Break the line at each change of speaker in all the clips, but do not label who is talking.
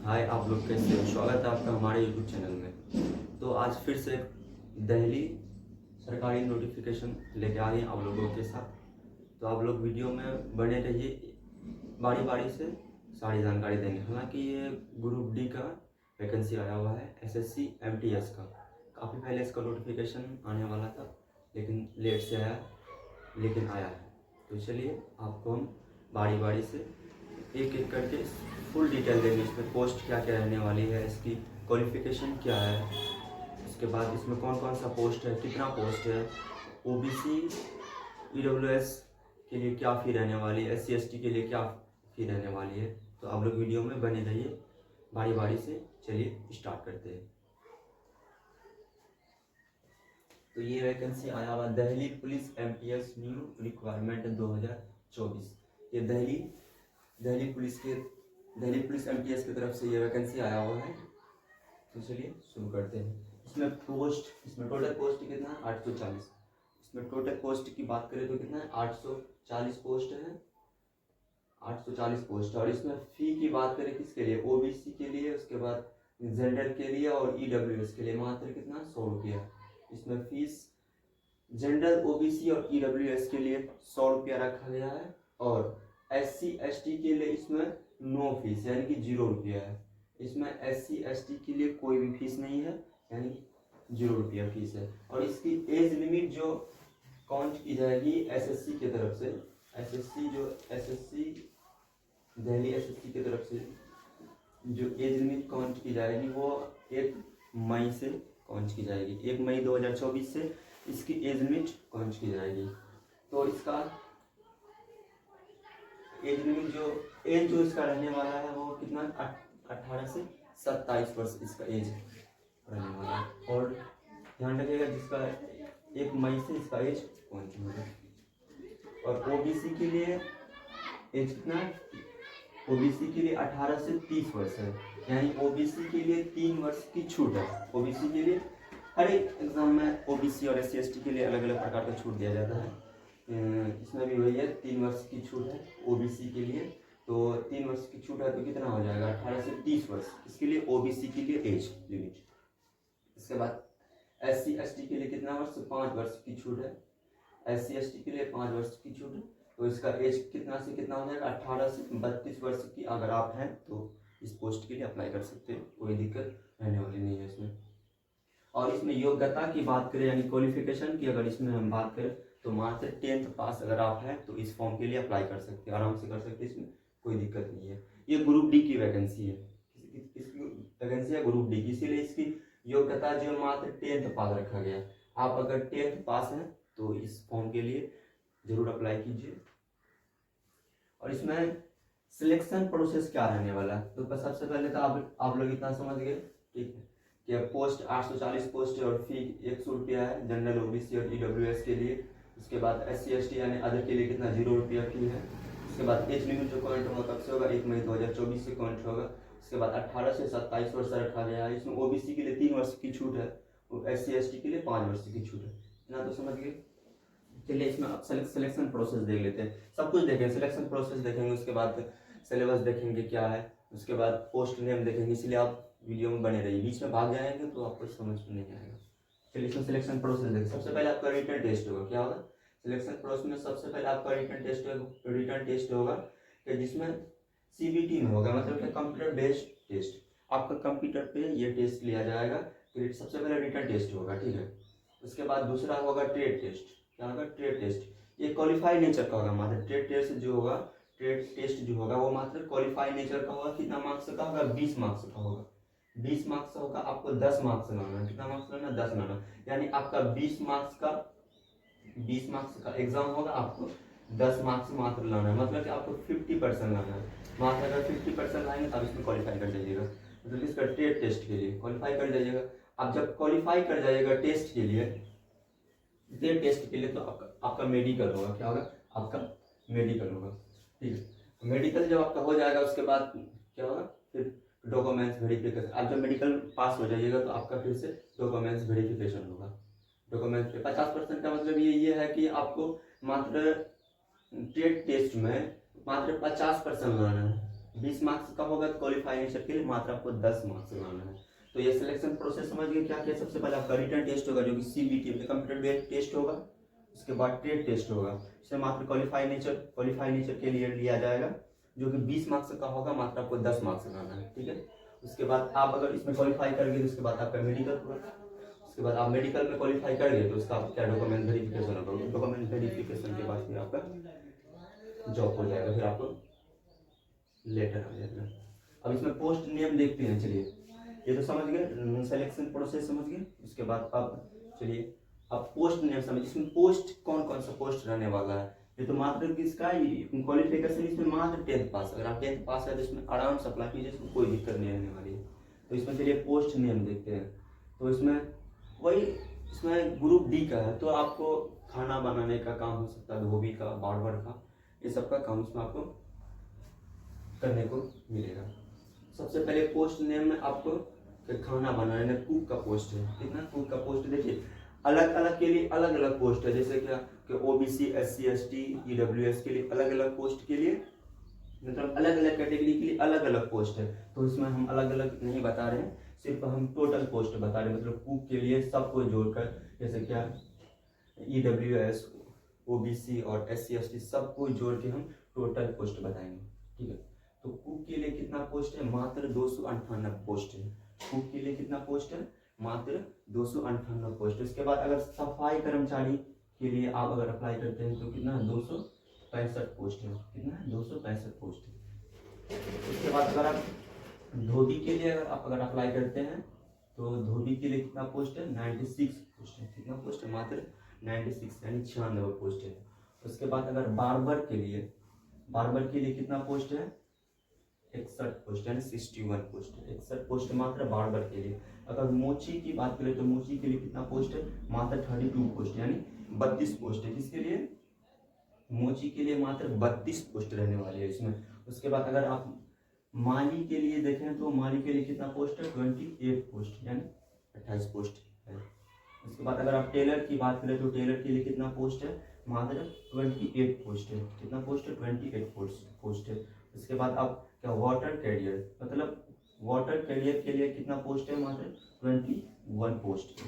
हाय, आप लोग कैसे हो? स्वागत है आपका हमारे यूट्यूब चैनल में। तो आज फिर से दिल्ली सरकारी नोटिफिकेशन लेके आ रही हैं आप लोगों के साथ। तो आप लोग वीडियो में बने रहिए, बारी बारी से सारी जानकारी देंगे। हालांकि ये ग्रुप डी का वैकेंसी आया हुआ है, एसएससी एमटीएस का। काफ़ी पहले इसका नोटिफिकेशन आने वाला था, लेकिन लेट से आया, लेकिन आया है। तो चलिए आपको हम बारी बारी से एक एक करके फुल डिटेल देंगे। इसमें पोस्ट क्या क्या रहने वाली है, इसकी क्वालिफिकेशन क्या है, उसके बाद इसमें कौन कौन सा पोस्ट है, कितना पोस्ट है, ओबीसी ईडब्ल्यूएस के लिए क्या फ़ी रहने वाली है, एससी एसटी के लिए क्या फ़ी रहने वाली है। तो आप लोग वीडियो में बने रहिए बारी बारी से। चलिए स्टार्ट करते हैं। तो ये वैकेंसी आया हुआ Delhi police MTS new requirement 2024। ये दिल्ली पुलिस एमटीएस की तरफ से ये वैकेंसी आया हुआ है। तो चलिए शुरू करते हैं। इसमें टोटल पोस्ट कितना है? 840। इसमें टोटल पोस्ट की बात करें तो कितना है? 840 पोस्ट है। 840 पोस्ट। और इसमें फ़ी की बात करें किसके लिए? ओबीसी के लिए, उसके बाद जनरल के लिए और ईडब्ल्यूएस के लिए मात्र कितना? 100 रुपया। इसमें फीस जनरल, ओबीसी और ईडब्ल्यूएस के लिए 100 रुपया रखा गया है, और एससी एसटी के लिए इसमें नो फीस यानी कि 0 रुपया है। इसमें एससी एसटी के लिए कोई भी फीस नहीं है, यानी 0 रुपया फीस है। और इसकी एज लिमिट जो काउंट की जाएगी एसएससी की तरफ से, एसएससी दिल्ली एसएससी की तरफ से जो एज लिमिट काउंट की जाएगी वो 1 मई से काउंट की जाएगी। 1 मई 2024 से इसकी एज लिमिट काउंट की जाएगी। तो इसका एज लिमिट जो इसका रहने वाला है वो कितना? 18 से 27 वर्ष इसका एज रहने वाला है। और ध्यान रखिएगा जिसका 1 मई से इसका एज काउंट होगा। और ओबीसी के लिए एज कितना? ओबीसी के लिए 18 से 30 वर्ष है, यानी ओबीसी के लिए 3 वर्ष की छूट है। ओबीसी के लिए हर एक एग्जाम में ओबीसी और एससी एसटी के लिए अलग अलग प्रकार का छूट दिया जाता है। इसमें भी वही है, 3 वर्ष की छूट है ओबीसी के लिए। तो 3 वर्ष की छूट है तो कितना हो जाएगा? 18 से 30 वर्ष इसके लिए ओबीसी के लिए एज लिमिट। इसके बाद एससी एसटी के लिए कितना वर्ष? 5 वर्ष की छूट है। एससी एसटी के लिए 5 वर्ष की छूट है। तो इसका एज कितना से कितना हो जाएगा? 18 से 32 वर्ष की अगर आप हैं तो इस पोस्ट के लिए अप्लाई कर सकते हैं, कोई दिक्कत रहने वाली नहीं है इसमें। और इसमें योग्यता की बात करें यानी क्वालिफिकेशन की अगर इसमें हम बात करें तो मात्र 10th पास अगर आप हैं तो इस फॉर्म के लिए अप्लाई कर सकते हैं, आराम से कर सकते हैं, इसमें कोई दिक्कत नहीं है। ये ग्रुप डी की वैकेंसी है। किसकी वैकेंसी है? ग्रुप डी की। इसीलिए इसकी योग्यता जो मात्र 10th पास रखा गया। आप अगर 10th पास हैं तो इस फॉर्म के लिए जरूर अप्लाई कीजिए। और इसमें सिलेक्शन प्रोसेस क्या रहने वाला है? तो बस सबसे पहले तो आप लोग इतना समझ गए, ठीक है, कि पोस्ट 840 पोस्ट है और फी 100 रुपया है जनरल, ओबीसी और ईडब्ल्यूएस के लिए। उसके बाद एससी एसटी यानी अदर के लिए कितना? 0 रुपया फी है। उसके बाद एज लिमिट जो काउंट होगा कब से होगा? 1 मई 2024 से काउंट होगा। उसके बाद 18 से 27 वर्ष रखा गया है। इसमें ओबीसी के लिए 3 वर्ष की छूट है, एससी एसटी के लिए 5 वर्ष की छूट है। इतना तो समझ गए। चलिए इसमें अब सिलेक्शन प्रोसेस देख लेते हैं। सब कुछ देखेंगे, सिलेक्शन प्रोसेस देखेंगे, उसके बाद सिलेबस देखेंगे क्या है, उसके बाद पोस्ट नेम देखेंगे। इसलिए आप वीडियो में बने रहिए, बीच में भाग जाएंगे तो आपको समझ में नहीं आएगा। चलिए इसमें सिलेक्शन प्रोसेस देखें। सबसे पहले आपका रिटन टेस्ट होगा। क्या होगा? सिलेक्शन प्रोसेस में सबसे पहले आपका रिटन टेस्ट होगा कि जिसमें सीबीटी में होगा, मतलब कि कंप्यूटर बेस्ड टेस्ट। आपका कंप्यूटर पे ये टेस्ट लिया जाएगा। तो सबसे पहले रिटन टेस्ट होगा, ठीक है। उसके बाद दूसरा होगा ट्रेड टेस्ट। क्या होगा? Trade test. ये क्वालिफाई नेचर का होगा। मात्र ट्रेड टेस्ट जो होगा वो मात्र क्वालिफाई नेचर का होगा। कितना मार्क्स का होगा? 20 मार्क्स का होगा। 20 मार्क्स का होगा। आपको 10 मार्क्स लाना है। कितना मार्क्स लाना? 10 लाना। यानी आपका 20 मार्क्स का एग्जाम होगा, आपको 10 मार्क्स मात्र लाना है। मतलब कि आपको 50% लाना है। मात्र अगर 50% लाएंगे तब इसमें क्वालिफाई कर जाइएगा। मतलब इसका ट्रेड टेस्ट के लिए क्वालिफाई कर जाइएगा। आप जब क्वालिफाई कर जाइएगा टेस्ट के लिए, तो आपका मेडिकल होगा। क्या होगा? आपका मेडिकल होगा, ठीक है। मेडिकल जब आपका हो जाएगा उसके बाद क्या होगा? फिर डॉक्यूमेंट्स वेरिफिकेशन। आप जब मेडिकल पास हो जाइएगा तो आपका फिर से डॉक्यूमेंट्स वेरिफिकेशन होगा। डॉक्यूमेंट्स पे 50% का मतलब ये है कि आपको मात्र ट्रेड टेस्ट में मात्र 50% लाना है। 20 मार्क्स का होगा तो क्वालिफाई नेचर के लिए मात्र आपको 10 मार्क्स लाना है। तो ये सिलेक्शन प्रोसेस समझ गए क्या क्या। सबसे पहले आपका रिटन टेस्ट होगा जो कि CBT कंप्यूटर बेस्ड टेस्ट होगा। उसके बाद ट्रेड टेस्ट होगा, इसमें मात्र क्वालिफाई नेचर के लिए लिया जाएगा जो कि 20 मार्क्स का होगा, मात्र आपको 10 मार्क्स लाना है, ठीक है। उसके बाद आप अगर इसमें क्वालिफाई कर गए तो उसके बाद आपका मेडिकल होगा। उसके बाद आप मेडिकल में क्वालिफाई कर गए तो उसका क्या डॉक्यूमेंट वेरिफिकेशन होगा। डॉक्यूमेंट वेरिफिकेशन के बाद फिर आपका जॉब हो जाएगा, फिर आपको लेटर आ जाएगा। अब इसमें पोस्ट नेम देखते हैं। चलिए ये तो समझ गए, सिलेक्शन प्रोसेस समझ गए। उसके बाद अब चलिए अब पोस्ट नेम समझ, इसमें पोस्ट कौन कौन सा पोस्ट रहने वाला है। ये तो मात्र किसका क्वालिफिकेशन, इसमें मात्र 10th पास। अगर आप 10th पास है तो इसमें आराम से अप्लाई कीजिए, इसमें कोई दिक्कत नहीं रहने वाली है। तो इसमें चलिए पोस्ट नेम देखते हैं। तो इसमें वही, इसमें ग्रुप डी का है, तो आपको खाना बनाने का काम हो सकता है, धोबी का, बार्बर का, ये सब का काम इसमें आपको करने को मिलेगा। सबसे पहले पोस्ट नेम में आपको खाना बनाने, कुक का पोस्ट है। कितना कुक का पोस्ट देखिए, अलग अलग के लिए अलग अलग पोस्ट है। जैसे क्या कि OBC SC ST EWS के लिए अलग अलग पोस्ट के लिए, मतलब अलग अलग कैटेगरी के लिए अलग अलग पोस्ट है। तो इसमें हम अलग अलग नहीं बता रहे हैं, सिर्फ हम टोटल पोस्ट बता रहे हैं। मतलब कुक के लिए सबको जोड़कर, जैसे क्या EWS OBC और SC ST सबको जोड़ के हम टोटल पोस्ट बताएंगे, ठीक है। तो कुक के लिए कितना पोस्ट है, मात्र 298 पोस्ट है। कुक के लिए कितना पोस्ट है, मात्र 298 पोस्ट। उसके बाद अगर सफाई कर्मचारी के लिए आप अगर अप्लाई करते हैं तो कितना 265 पोस्ट है। कितना 265 पोस्ट है। उसके बाद अगर आप धोबी के लिए अगर अप्लाई करते हैं तो धोबी के लिए कितना पोस्ट है, 96 पोस्ट है। कितना पोस्ट है, मात्र 96 यानी 96 पोस्ट है। उसके बाद अगर बार्बर के लिए कितना पोस्ट है, 61 पोस्ट यानी 61 पोस्ट है। 61 पोस्ट मात्र बार्बर के लिए। अगर मोची की बात करें तो मोची के लिए कितना पोस्ट है, मात्र 32 पोस्ट यानी 32 पोस्ट है। किसके लिए, मोची के लिए मात्र 32 पोस्ट रहने वाली है इसमें। उसके बाद अगर आप माली के लिए देखें तो माली के लिए कितना पोस्ट है, 28 पोस्ट यानी 28 पोस्ट है। उसके बाद अगर आप टेलर की बात करें तो टेलर के लिए कितना पोस्ट है, मात्र 28 पोस्ट है। कितना पोस्ट है, 28 पोस्ट है। उसके बाद आप क्या वाटर कैरियर, मतलब वाटर कैरियर के लिए कितना पोस्ट है, मात्र 21 पोस्ट है।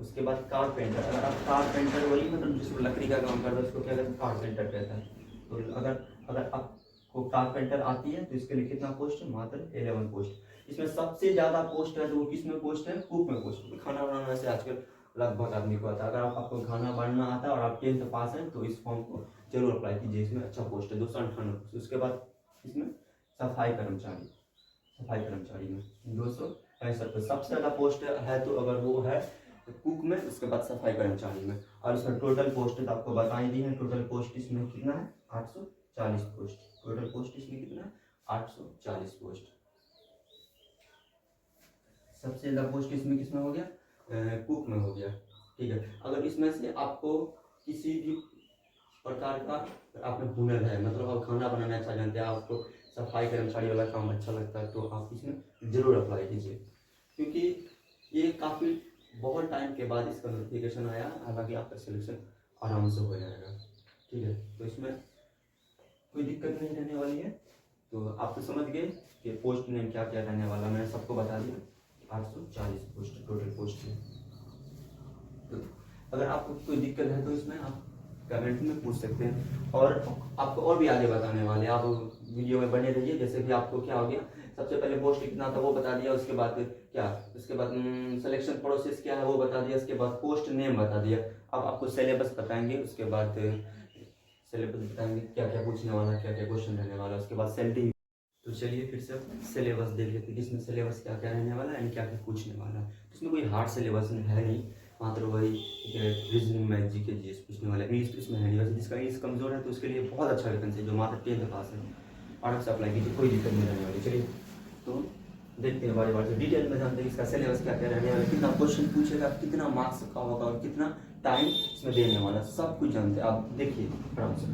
उसके बाद कारपेंटर, अगर आप कारपेंटर वही मतलब जिसको लकड़ी का काम करता है उसको क्या कहते हैं, कारपेंटर कहता है। तो अगर आपको कारपेंटर आती है तो इसके लिए कितना पोस्ट है, मात्र 11 पोस्ट। इसमें सबसे ज्यादा पोस्ट है तो वो किस में पोस्ट है, कुक में पोस्ट। क्योंकि खाना बनाना से आजकल लगभग आदमी को आता है। अगर आपको खाना बनाना आता है और आप 10th पास हैं तो इस फॉर्म को जरूर अप्लाई कीजिए, इसमें अच्छा पोस्ट है 298 पोस्ट। उसके बाद इसमें सफाई कर्मचारी में 265 सबसे ज्यादा पोस्ट है। तो अगर वो है कुक में, उसके बाद सफाई कर्मचारी में। और इसमें टोटल पोस्ट तो आपको बताई दी है। टोटल पोस्ट इसमें कितना है, 840 पोस्ट। टोटल पोस्ट इसमें कितना है, 840 पोस्ट। सबसे ज्यादा पोस्ट इसमें किसमें हो गया, कुक में हो गया, ठीक है। अगर इसमें से आपको किसी भी प्रकार का आपने हुनर है, मतलब आप खाना बनाना अच्छा जानते हैं, आपको सफाई कर्मचारी वाला काम अच्छा लगता है, तो आप इसमें जरूर अप्लाई कीजिए। क्योंकि ये काफ़ी बहुत टाइम के बाद इसका नोटिफिकेशन आया, हालांकि आपका सिलेक्शन आराम से हो जाएगा, ठीक है। तो इसमें कोई दिक्कत नहीं रहने वाली है। तो आप तो समझ गए कि पोस्ट नेम क्या क्या रहने वाला, मैंने सबको बता दिया। 840 पोस्ट टोटल पोस्ट है। तो अगर आपको कोई दिक्कत है तो इसमें आप कमेंट में पूछ सकते हैं, और आपको और भी आगे बताने वाले, आप वीडियो में बने रहिए। जैसे कि आपको क्या हो गया, सबसे पहले पोस्ट कितना था वो बता दिया, उसके बाद क्या, उसके बाद सिलेक्शन प्रोसेस क्या है वो बता दिया, उसके बाद पोस्ट नेम बता दिया। अब आपको सिलेबस बताएंगे, उसके बाद सिलेबस बताएंगे क्या क्या पूछने वाला, क्या क्या क्वेश्चन रहने वाला, उसके बाद सैलरी। तो चलिए फिर से सिलेबस देख लेते हैं कि इसमें सिलेबस क्या क्या रहने वाला है, क्या क्या पूछने वाला है। इसमें कोई हार्ड सिलेबस है नहीं, मात्र वही रीजनिंग मैथ जी के जीएस पूछने वाला है। इंग्लिश तो इसमें है नहीं, वैसे जिसका इंग्लिश कमजोर है तो उसके लिए बहुत अच्छा वैकेंसी है, जो मात्र 10th पास है, आराम से अप्लाई कीजिए, कोई दिक्कत नहीं रहने वाली। चलिए तो देखते हैं बारी बारी से डिटेल में जानते हैं इसका सिलेबस क्या क्या रहने वाला है, कितना क्वेश्चन पूछेगा, कितना मार्क्स का होगा और कितना टाइम इसमें देने वाला, सब कुछ जानते हैं। आप देखिए आराम से।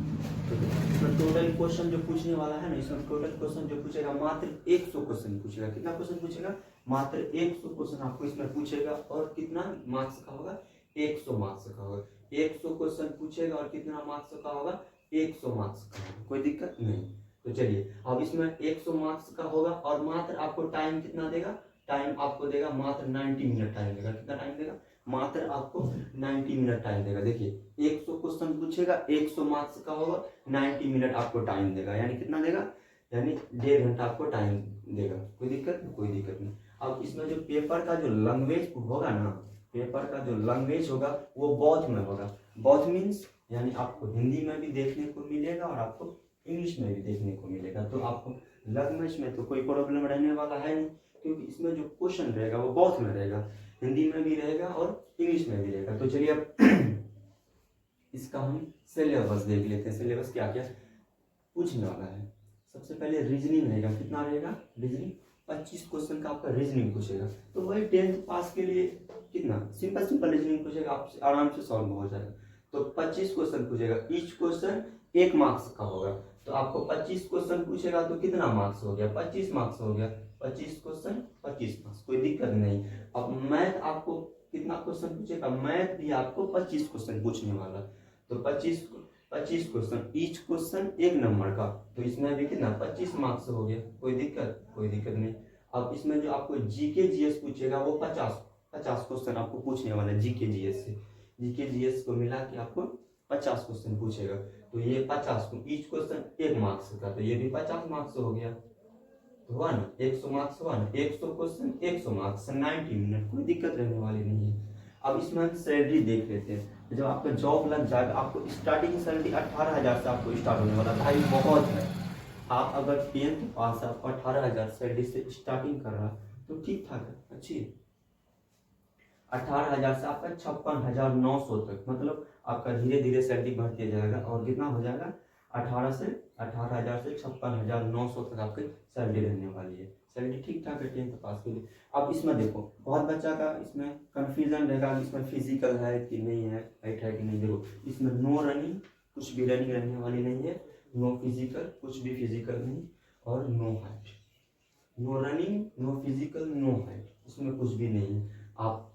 इसमें टोटल क्वेश्चन जो पूछने वाला है ना, इसमें टोटल क्वेश्चन जो पूछेगा मात्र 100 क्वेश्चन पूछेगा। कितना क्वेश्चन पूछेगा, मात्र 100 क्वेश्चन आपको इसमें पूछेगा, और कितना मार्क्स का होगा, 100 मार्क्स का होगा। 100 क्वेश्चन पूछेगा और कितना मार्क्स का होगा, 100 मार्क्स का होगा, कोई दिक्कत नहीं। तो चलिए अब इसमें 100 मार्क्स का होगा और मात्र आपको टाइम कितना देगा, टाइम आपको देगा मात्र 90 मिनट टाइम देगा। कितना टाइम देगा, मात्र आपको 90 मिनट टाइम देगा। देखिए 100 क्वेश्चन पूछेगा, 100 मार्क्स का होगा, 90 मिनट आपको टाइम देगा, यानी कितना देगा, यानी 1.5 घंटा आपको टाइम देगा। कोई दिक्कत नहीं, कोई दिक्कत नहीं। अब इसमें जो पेपर का जो लैंग्वेज होगा ना, पेपर का जो लैंग्वेज होगा वो बौद्ध में होगा। बौद्ध मीन्स यानी आपको हिंदी में भी देखने को मिलेगा और आपको इंग्लिश में भी देखने को मिलेगा। तो आपको लैंग्वेज में तो कोई प्रॉब्लम रहने वाला है नहीं, क्योंकि इसमें जो क्वेश्चन रहेगा वो बौद्ध में रहेगा, हिंदी में भी रहेगा और इंग्लिश में भी रहेगा। तो चलिए अब इसका हम सिलेबस देख लेते हैं। सिलेबस क्या क्या पूछने वाला है। सबसे पहले रीजनिंग रहेगा, कितना रहेगा रीजनिंग, 25 क्वेश्चन का आपका रीजनिंग पूछेगा। तो वही 10th पास के लिए कितना सिंपल सिंपल रीजनिंग पूछेगा, आप आराम से सॉल्व हो जाएगा। तो 25 क्वेश्चन पूछेगा, ईच क्वेश्चन 1 मार्क्स का होगा। तो आपको 25 क्वेश्चन पूछेगा तो कितना मार्क्स हो गया, 25 मार्क्स हो गया। 25 क्वेश्चन 25 मार्क्स, कोई दिक्कत नहीं। अब मैथ आपको कितना क्वेश्चन पूछेगा, मैथ भी आपको 25 क्वेश्चन पूछने वाला। तो 25 क्वेश्चन, ईच क्वेश्चन 1 नंबर का, तो इसमें भी कितना 25 मार्क्स हो गया। कोई दिक्कत नहीं। अब इसमें जो आपको जीके जीएस पूछेगा वो 50 क्वेश्चन आपको पूछने वाला है जीके जीएस से। जीके जीएस को मिला के आपको 50 क्वेश्चन पूछेगा। तो ये 50 को ईच क्वेश्चन 1 मार्क्स का, तो ये भी 50 मार्क्स हो गया। तो हुआ ना 100 मार्क्स हुआ ना, 100 क्वेश्चन 100 मार्क्स, 90 मिनट, कोई दिक्कत रहने वाली नहीं है। अब इसमें हम सैलरी देख लेते हैं। जब आपका जॉब लग जाएगा आपको स्टार्टिंग सैलरी 18,000 से आपको स्टार्ट होने वाला। भाई बहुत है, आप अगर 10th पास आप 18,000 सैलरी से स्टार्टिंग कर रहा तो ठीक ठाक है, अच्छी है। 18,000 से आपका 56,900 तक, मतलब आपका धीरे धीरे सैलरी बढ़ते जाएगा और कितना हो जाएगा 18,000 से 56,900 तक आपकी सैलरी रहने वाली है। सैलरी ठीक ठाक है 10th पास के लिए। अब इसमें देखो बहुत बच्चा का इसमें कंफ्यूजन रहेगा, इसमें फिजिकल है कि नहीं है, हाइट है कि नहीं। देखो इसमें नो रनिंग, कुछ भी रनिंग रहने वाली नहीं है, नो फिजिकल, कुछ भी फिजिकल नहीं, और no height. No running, no physical, no height, इसमें कुछ भी नहीं है। आप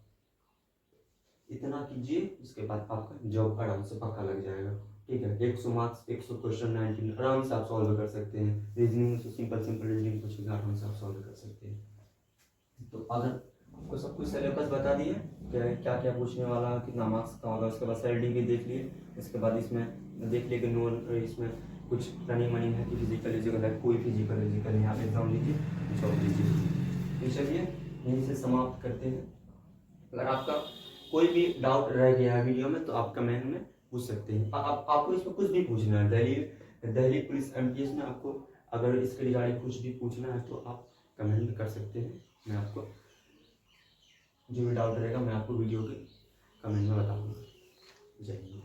इतना कीजिए, उसके बाद आपका जॉब आराम से पक्का लग जाएगा। ठीक है, 100 मार्क्स, 100 क्वेश्चन, 90 आराम से आप सॉल्व कर सकते हैं। रीजनिंग से सिंपल रीजनिंग पूछेगा, आराम से आप सॉल्व कर सकते हैं। तो अगर आपको सब कुछ सिलेबस बता दिए क्या क्या पूछने वाला, कितना मार्क्स का होगा, उसके बाद सैलरी भी देख लिए, उसके बाद इसमें देख लिए कि नो इसमें कुछ रनिंग मनिंग है कि फिजिकल है, कोई फिजिकल नहीं, आप एग्जाम लीजिए, जॉब लीजिए। तो चलिए यहीं से समाप्त करते हैं। अगर आपका कोई भी डाउट रह गया है वीडियो में तो आप कमेंट में पूछ सकते हैं। आपको इसमें कुछ भी पूछना है, दिल्ली पुलिस एमटीएस में आपको अगर इसके रिगार्डिंग कुछ भी पूछना है तो आप कमेंट कर सकते हैं। मैं आपको जो भी डाउट रहेगा मैं आपको वीडियो के कमेंट में बताऊंगा। जय हिंद।